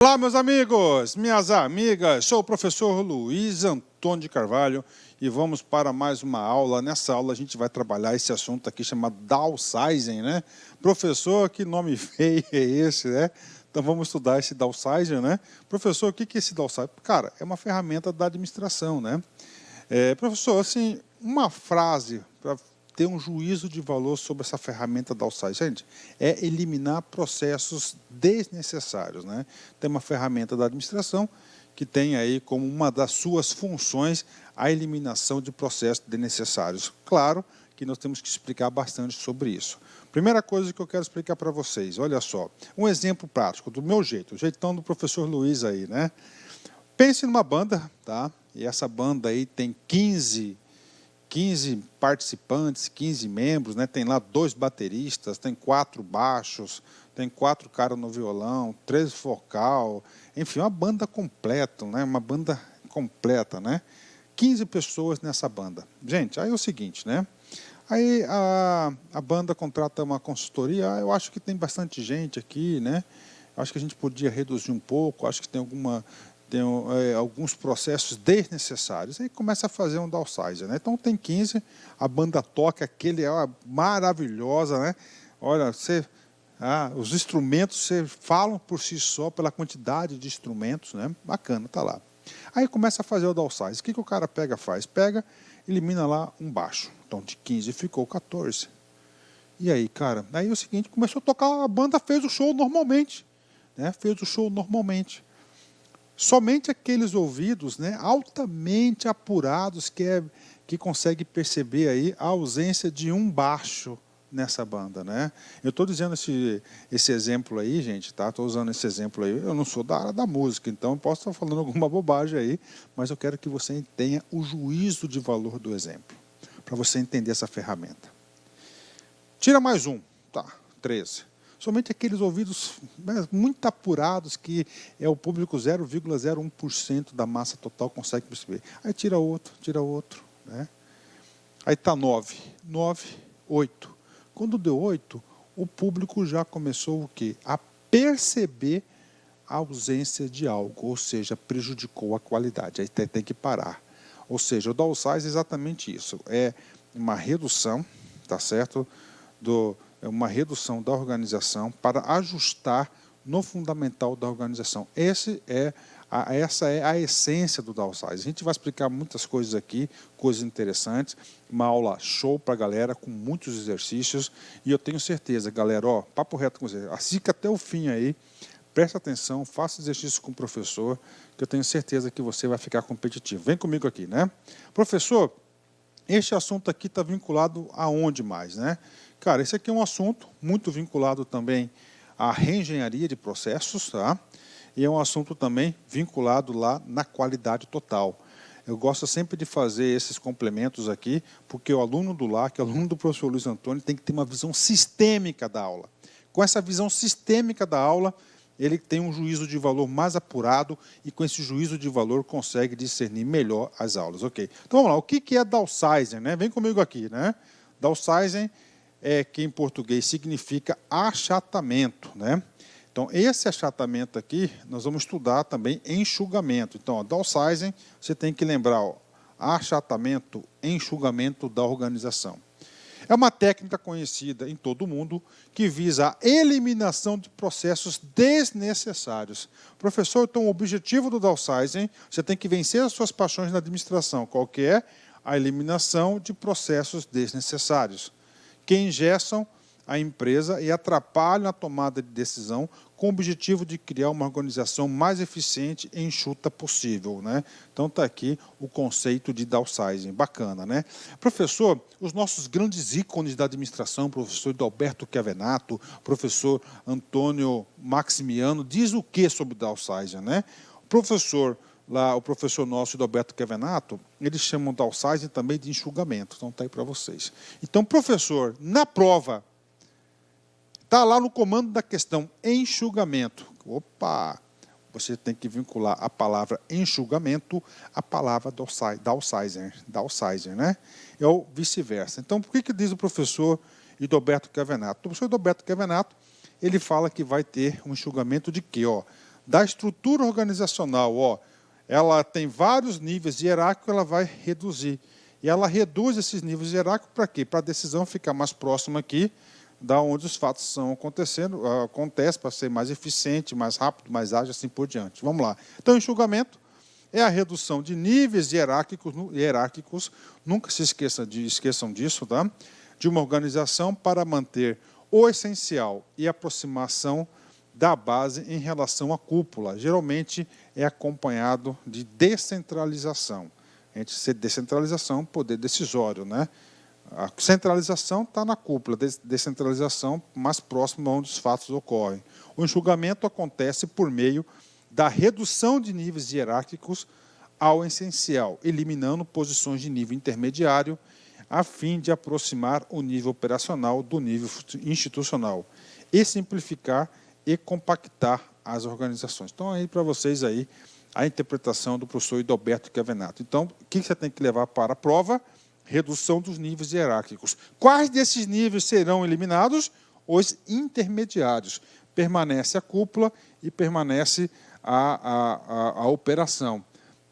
Olá, meus amigos, minhas amigas, sou o professor Luiz Antônio de Carvalho e vamos para mais uma aula. Nessa aula a gente vai trabalhar esse assunto aqui chamado Downsizing, né? Professor, que nome feio é esse, né? Então vamos estudar esse Downsizing, né? Professor, o que é esse Downsizing? Cara, é uma ferramenta da administração, né? Professor, assim, uma frase para ter um juízo de valor sobre essa ferramenta Downsizing, gente, é eliminar processos desnecessários, né? Tem uma ferramenta da administração que tem aí como uma das suas funções a eliminação de processos desnecessários. Claro que nós temos que explicar bastante sobre isso. Primeira coisa que eu quero explicar para vocês, olha só, um exemplo prático, do meu jeito, o jeitão do professor Luiz aí, né? Pense numa banda, tá? E essa banda aí tem 15 participantes, 15 membros, né? Tem lá 2 bateristas, tem 4 baixos, tem 4 caras no violão, 3 vocal, enfim, uma banda completa, né? Uma banda completa, né? 15 pessoas nessa banda. Gente, aí é o seguinte, né? Aí a banda contrata uma consultoria, eu acho que tem bastante gente aqui, né? Acho que a gente podia reduzir um pouco, acho que tem alguns processos desnecessários. Aí começa a fazer um downsizing, né? Então tem 15, a banda toca, aquele é maravilhosa, né? Olha, os instrumentos falam por si só pela quantidade de instrumentos, né? Bacana, tá lá. Aí começa a fazer o downsizing. O que o cara faz? Pega, elimina lá um baixo. Então de 15 ficou 14. E aí, cara, aí é o seguinte, começou a tocar, a banda fez o show normalmente, né? Fez o show normalmente. Somente aqueles ouvidos, né, altamente apurados que conseguem perceber aí a ausência de um baixo nessa banda, né? Eu estou dizendo esse exemplo aí, gente, tá? Estou usando esse exemplo aí. Eu não sou da área da música, então eu posso estar falando alguma bobagem aí, mas eu quero que você tenha o juízo de valor do exemplo, para você entender essa ferramenta. Tira mais um, tá? 13. Somente aqueles ouvidos muito apurados, que é o público 0,01% da massa total consegue perceber. Aí tira outro. Né? Aí está 9, 8. Quando deu 8, o público já começou o quê? A perceber a ausência de algo, ou seja, prejudicou a qualidade. Aí tem que parar. Ou seja, o downsizing é exatamente isso. É uma redução, tá certo? É uma redução da organização para ajustar no fundamental da organização. Essa é a essência do downsizing. A gente vai explicar muitas coisas aqui, coisas interessantes, uma aula show para a galera, com muitos exercícios, e eu tenho certeza, galera, ó, papo reto com você, assista até o fim aí, preste atenção, faça exercício com o professor, que eu tenho certeza que você vai ficar competitivo. Vem comigo aqui, né? Professor, este assunto aqui está vinculado aonde mais, né? Cara, esse aqui é um assunto muito vinculado também à reengenharia de processos, tá? E é um assunto também vinculado lá na qualidade total. Eu gosto sempre de fazer esses complementos aqui, porque o aluno do LAC, o aluno do professor Luiz Antônio, tem que ter uma visão sistêmica da aula. Com essa visão sistêmica da aula, ele tem um juízo de valor mais apurado e com esse juízo de valor consegue discernir melhor as aulas. Ok? Então vamos lá, o que é downsizing, né? Vem comigo aqui, né? Downsizing é que em português significa achatamento, né? Então esse achatamento aqui nós vamos estudar também enxugamento. Então, ó, downsizing, você tem que lembrar, ó, achatamento, enxugamento da organização. É uma técnica conhecida em todo o mundo que visa a eliminação de processos desnecessários. Professor, então o objetivo do downsizing, você tem que vencer as suas paixões na administração. Qual que é? A eliminação de processos desnecessários, que engessam a empresa e atrapalham a tomada de decisão com o objetivo de criar uma organização mais eficiente e enxuta possível, né? Então está aqui o conceito de downsizing, bacana, né? Professor, os nossos grandes ícones da administração, professor Adalberto Chiavenato, professor Antônio Maximiano, diz o que sobre downsizing, né? O professor nosso, Adalberto Chiavenato, eles chamam downsizing também de enxugamento. Então está aí para vocês. Então, professor, na prova, está lá no comando da questão enxugamento. Opa! Você tem que vincular a palavra enxugamento à palavra downsizing, né? É o vice-versa. Então, por que diz o professor Adalberto Chiavenato? O professor Adalberto Chiavenato, ele fala que vai ter um enxugamento de quê? Ó, da estrutura organizacional. Ó, ela tem vários níveis hierárquicos, ela vai reduzir. E ela reduz esses níveis hierárquicos para quê? Para a decisão ficar mais próxima aqui, da onde os fatos estão acontecendo, acontece para ser mais eficiente, mais rápido, mais ágil, assim por diante. Vamos lá. Então, enxugamento é a redução de níveis hierárquicos, nunca se esqueçam disso, tá? De uma organização para manter o essencial e a aproximação da base em relação à cúpula. Geralmente é acompanhado de descentralização. A gente se descentralização, poder decisório, né? A centralização está na cúpula, descentralização mais próximo onde os fatos ocorrem. O enxugamento acontece por meio da redução de níveis hierárquicos ao essencial, eliminando posições de nível intermediário, a fim de aproximar o nível operacional do nível institucional e simplificar e compactar as organizações. Então, aí para vocês aí a interpretação do professor Idalberto Chiavenato. Então, o que você tem que levar para a prova? Redução dos níveis hierárquicos. Quais desses níveis serão eliminados? Os intermediários. Permanece a cúpula e permanece a operação.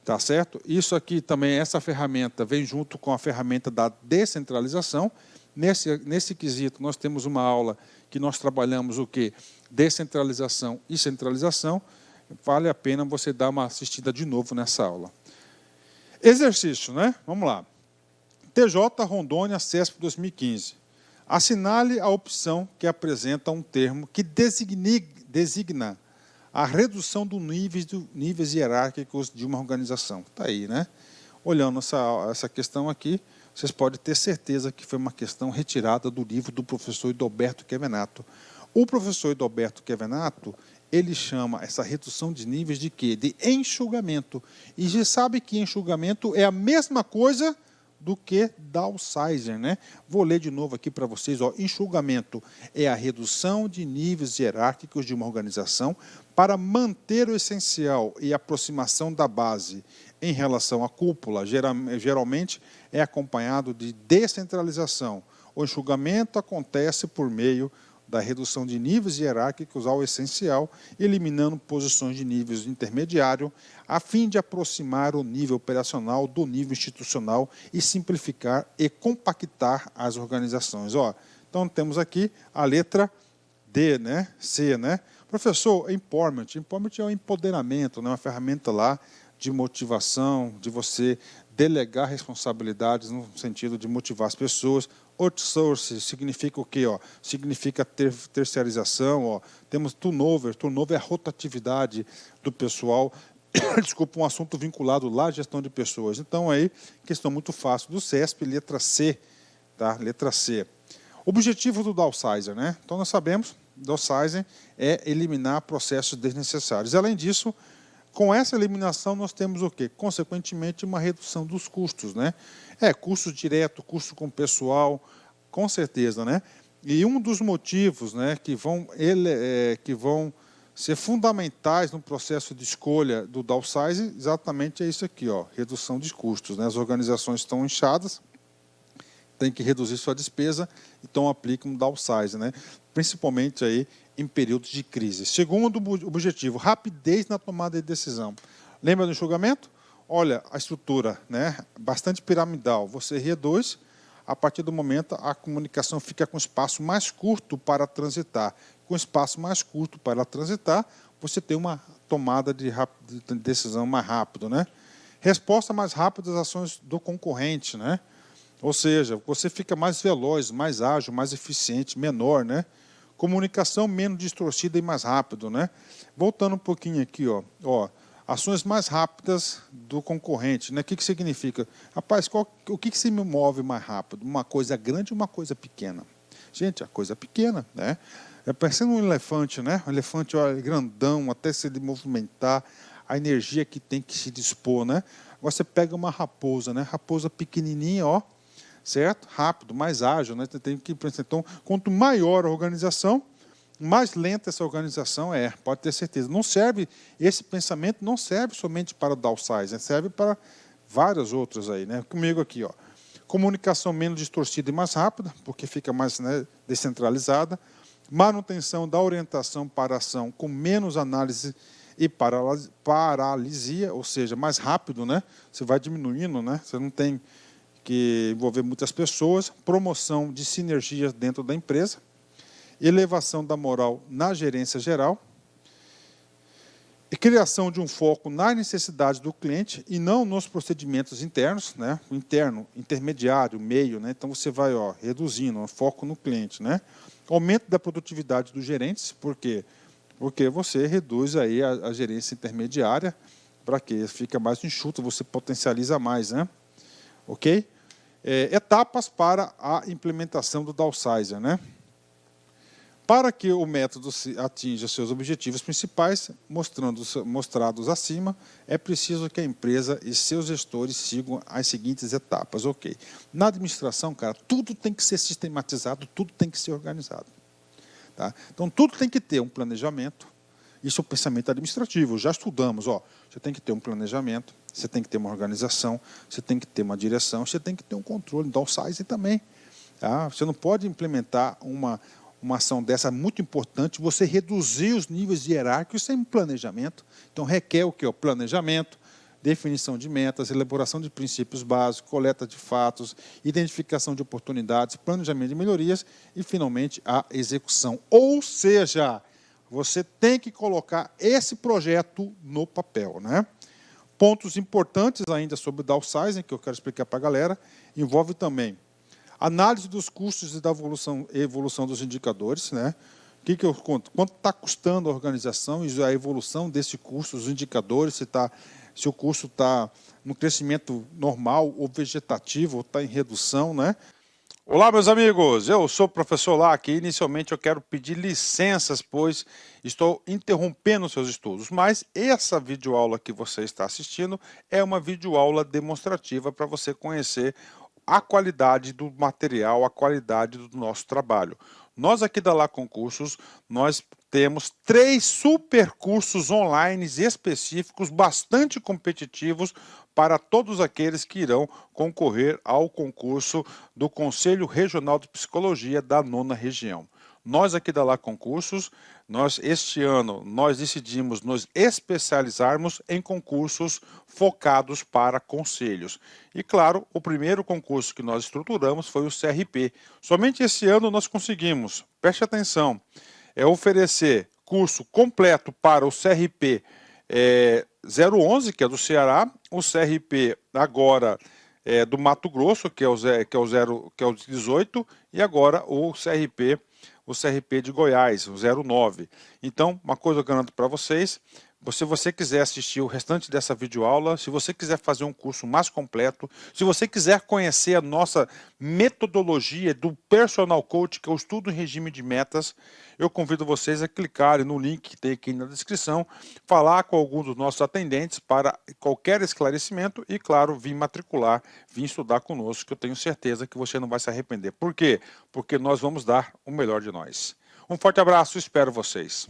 Tá certo? Isso aqui também, essa ferramenta vem junto com a ferramenta da descentralização. Nesse quesito, nós temos uma aula que nós trabalhamos o quê? Descentralização e centralização. Vale a pena você dar uma assistida de novo nessa aula. Exercício, né? Vamos lá. TJ Rondônia CESP 2015. Assinale a opção que apresenta um termo que designa a redução dos níveis hierárquicos de uma organização. Está aí, né? Olhando essa questão aqui, vocês podem ter certeza que foi uma questão retirada do livro do professor Idalberto Chiavenato. O professor Idalberto Chiavenato, ele chama essa redução de níveis de quê? De enxugamento. E já sabe que enxugamento é a mesma coisa do que downsizer, né? Vou ler de novo aqui para vocês. Ó. Enxugamento é a redução de níveis hierárquicos de uma organização para manter o essencial e a aproximação da base em relação à cúpula. Geralmente é acompanhado de descentralização. O enxugamento acontece por meio da redução de níveis hierárquicos ao essencial, eliminando posições de níveis intermediário, a fim de aproximar o nível operacional do nível institucional e simplificar e compactar as organizações. Ó, então, temos aqui a letra D, né? C, né? Professor, empowerment. Empowerment é o empoderamento, né? Uma ferramenta lá de motivação, de você delegar responsabilidades no sentido de motivar as pessoas. Outsource significa o quê? Ó? Significa terceirização. Ó. Temos turnover. Turnover é a rotatividade do pessoal. Desculpa, um assunto vinculado lá à gestão de pessoas. Então, aí, questão muito fácil do CESP, letra C. Tá? Letra C. Objetivo do downsizer, né? Então, nós sabemos, downsizer é eliminar processos desnecessários. Além disso, com essa eliminação, nós temos o quê? Consequentemente, uma redução dos custos, né? Custo direto, custo com pessoal, com certeza, né? E um dos motivos, né, que vão ser fundamentais no processo de escolha do downsizing, exatamente é isso aqui, ó, redução de custos, né? As organizações estão inchadas, têm que reduzir sua despesa, então aplicam um downsizing, né? Principalmente aí em períodos de crise. Segundo objetivo, rapidez na tomada de decisão. Lembra do enxugamento? Olha, a estrutura, né, bastante piramidal. Você reduz, a partir do momento a comunicação fica com espaço mais curto para transitar. Com espaço mais curto para transitar, você tem uma tomada de decisão mais rápida, né? Resposta mais rápida às ações do concorrente, né? Ou seja, você fica mais veloz, mais ágil, mais eficiente, menor, né? Comunicação menos distorcida e mais rápido, né? Voltando um pouquinho aqui, ó, ações mais rápidas do concorrente, né? O que significa? Rapaz, o que se me move mais rápido? Uma coisa grande ou uma coisa pequena? Gente, a coisa pequena, né? É parecendo um elefante, né? Um elefante, ó, grandão, até se ele movimentar, a energia que tem que se dispor, né? Agora você pega uma raposa, né? Raposa pequenininha, ó, certo? Rápido, mais ágil, né? Tem que, então, quanto maior a organização, mais lenta essa organização é, pode ter certeza. Não serve, esse pensamento não serve somente para o downsizing, serve para várias outras aí, né? Comigo aqui, ó. Comunicação menos distorcida e mais rápida, porque fica mais, né, descentralizada. Manutenção da orientação para a ação com menos análise e paralisia, ou seja, mais rápido, né? Você vai diminuindo, né? Você não tem que envolver muitas pessoas, promoção de sinergias dentro da empresa, elevação da moral na gerência geral, e criação de um foco na necessidade do cliente e não nos procedimentos internos, né? O interno, intermediário, meio, né? Então você vai reduzindo, foco no cliente, né? Aumento da produtividade dos gerentes, por quê? Porque você reduz aí a gerência intermediária, para que fica mais enxuto, você potencializa mais, né? Ok? Etapas para a implementação do downsizer, né? Para que o método atinja seus objetivos principais, mostrados acima, é preciso que a empresa e seus gestores sigam as seguintes etapas. Ok. Na administração, cara, tudo tem que ser sistematizado, tudo tem que ser organizado. Tá? Então, tudo tem que ter um planejamento. Isso é o pensamento administrativo. Já estudamos. Você tem que ter um planejamento, você tem que ter uma organização, você tem que ter uma direção, você tem que ter um controle, downsizing também. Tá? Você não pode implementar uma ação dessa muito importante, você reduzir os níveis hierárquicos sem planejamento. Então, requer o quê? O planejamento, definição de metas, elaboração de princípios básicos, coleta de fatos, identificação de oportunidades, planejamento de melhorias e, finalmente, a execução. Ou seja, você tem que colocar esse projeto no papel, né? Pontos importantes ainda sobre o downsizing, que eu quero explicar para a galera, envolve também análise dos custos e da evolução dos indicadores, né? O que eu conto? Quanto está custando a organização e a evolução desse custo, os indicadores, se o custo está no crescimento normal ou vegetativo, ou está em redução, né? Olá, meus amigos, eu sou o professor Lac e inicialmente eu quero pedir licenças, pois estou interrompendo seus estudos, mas essa videoaula que você está assistindo é uma videoaula demonstrativa para você conhecer a qualidade do material, a qualidade do nosso trabalho. Nós aqui da Lá Concursos, nós temos 3 super cursos online específicos, bastante competitivos para todos aqueles que irão concorrer ao concurso do Conselho Regional de Psicologia da 9ª Região. Nós aqui da Lá Concursos, este ano, nós decidimos nos especializarmos em concursos focados para conselhos. E claro, o primeiro concurso que nós estruturamos foi o CRP. Somente esse ano nós conseguimos, preste atenção, oferecer curso completo para o CRP 011, que é do Ceará, o CRP agora do Mato Grosso, que é o 18, e agora o CRP de Goiás, o 09. Então, uma coisa eu garanto para vocês, se você quiser assistir o restante dessa videoaula, se você quiser fazer um curso mais completo, se você quiser conhecer a nossa metodologia do Personal Coach, que eu estudo em regime de metas, eu convido vocês a clicarem no link que tem aqui na descrição, falar com alguns dos nossos atendentes para qualquer esclarecimento e, claro, vir matricular, vir estudar conosco, que eu tenho certeza que você não vai se arrepender. Por quê? Porque nós vamos dar o melhor de nós. Um forte abraço, espero vocês.